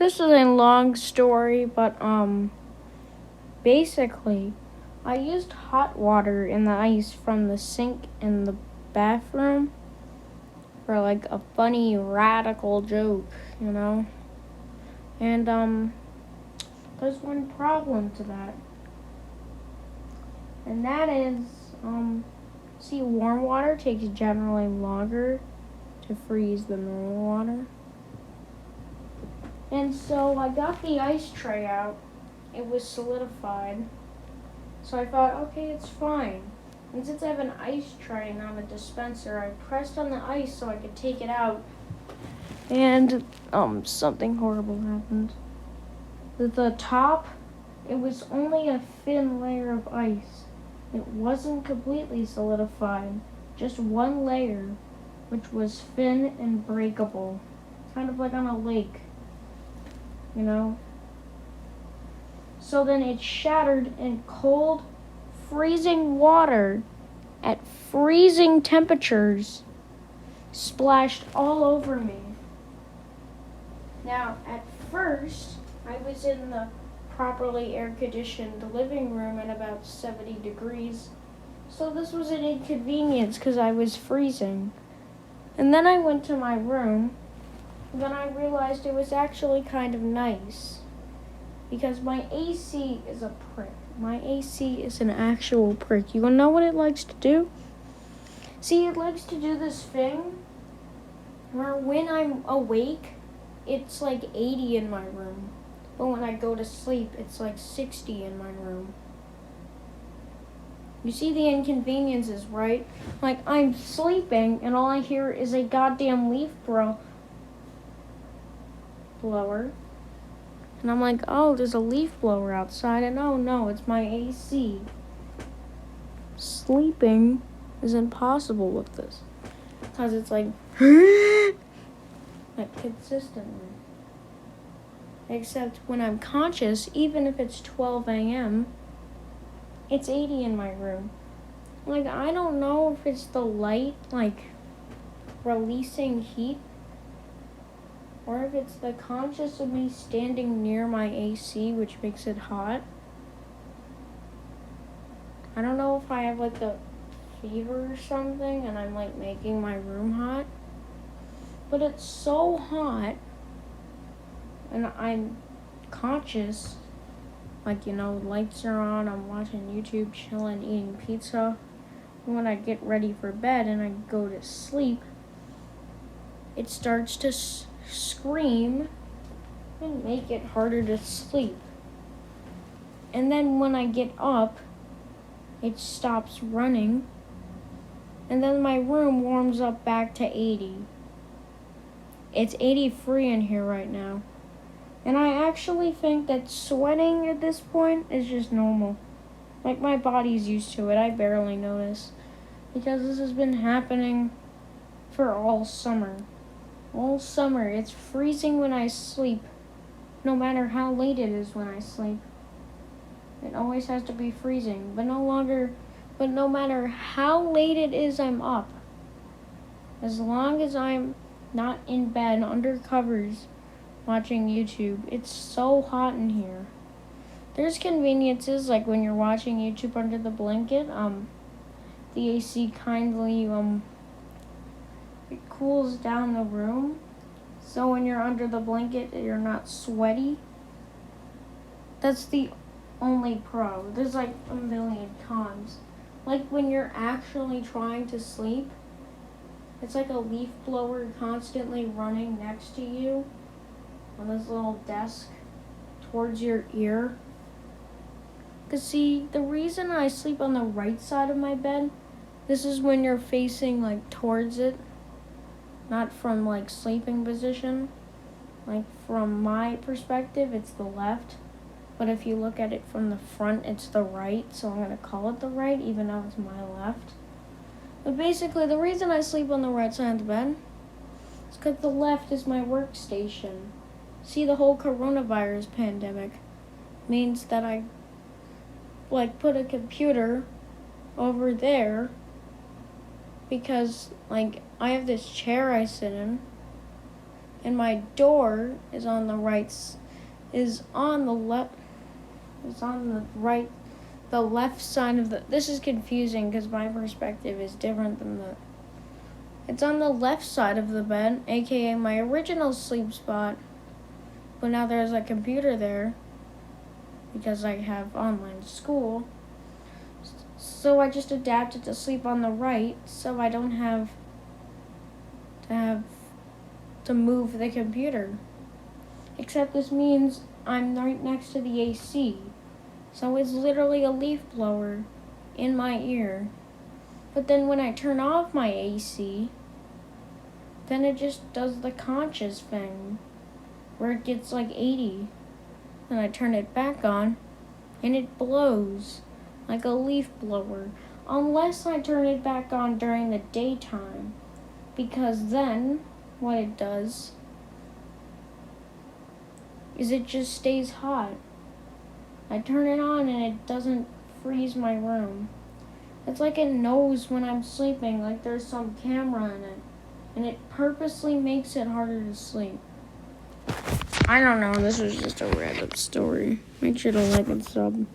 This is a long story, but basically, I used hot water in the ice from the sink in the bathroom for like a funny radical joke, you know? And there's one problem to that. And that is see, warm water takes generally longer to freeze than normal water. And so I got the ice tray out. It was solidified. So I thought, okay, it's fine. And since I have an ice tray, not a dispenser, I pressed on the ice so I could take it out. And something horrible happened. At the top, it was only a thin layer of ice. It wasn't completely solidified, just one layer, which was thin and breakable, kind of like on a lake, you know? So then it shattered in cold, freezing water at freezing temperatures, splashed all over me. Now, at first, I was in the properly air-conditioned living room at about 70 degrees, so this was an inconvenience because I was freezing. And then I went to my room, and then I realized it was actually kind of nice, because my AC is a prick. My AC is an actual prick. You wanna know what it likes to do? See, it likes to do this thing where when I'm awake, it's like 80 in my room. But when I go to sleep, it's like 60 in my room. You see the inconveniences, right? Like, I'm sleeping, and all I hear is a goddamn leaf blower. And I'm like, oh, there's a leaf blower outside, and oh no, it's my AC. Sleeping is impossible with this. Because it's like, like consistently. Except when I'm conscious, even if it's 12 a.m., it's 80 in my room. Like, I don't know if it's the light, like, releasing heat, or if it's the conscious of me standing near my AC, which makes it hot. I don't know if I have, like, the fever or something, and I'm, like, making my room hot. But it's so hot, and I'm conscious. Like, you know, lights are on, I'm watching YouTube, chilling, eating pizza. And when I get ready for bed and I go to sleep, it starts to scream and make it harder to sleep. And then when I get up, it stops running. And then my room warms up back to 80. It's 83 in here right now. And I actually think that sweating at this point is just normal. Like, my body's used to it. I barely notice. Because this has been happening for all summer. All summer. It's freezing when I sleep. No matter how late it is when I sleep. It always has to be freezing. But no matter how late it is, I'm up. As long as I'm not in bed under covers watching YouTube, it's so hot in here. There's conveniences, like when you're watching YouTube under the blanket, the AC kindly, it cools down the room. So when you're under the blanket, you're not sweaty. That's the only pro. There's like a million cons. Like when you're actually trying to sleep, it's like a leaf blower constantly running next to you on this little desk towards your ear. Because see, the reason I sleep on the right side of my bed, this is when you're facing like towards it, not from like sleeping position. Like from my perspective, it's the left. But if you look at it from the front, it's the right. So I'm going to call it the right, even though it's my left. But basically, the reason I sleep on the right side of the bed is because the left is my workstation. See, the whole coronavirus pandemic means that I put a computer over there because I have this chair I sit in, and my door is on the the left side of the. This is confusing because my perspective is different than the. It's on the left side of the bed, aka my original sleep spot. But now there's a computer there because I have online school. So I just adapted to sleep on the right so I don't have to move the computer. Except this means I'm right next to the AC. So it's literally a leaf blower in my ear. But then when I turn off my AC, then it just does the conscious thing where it gets like 80. Then I turn it back on and it blows like a leaf blower. Unless I turn it back on during the daytime. Because then what it does is it just stays hot. I turn it on and it doesn't freeze my room. It's like it knows when I'm sleeping, like there's some camera in it. And it purposely makes it harder to sleep. I don't know, this was just a random story. Make sure to like and sub.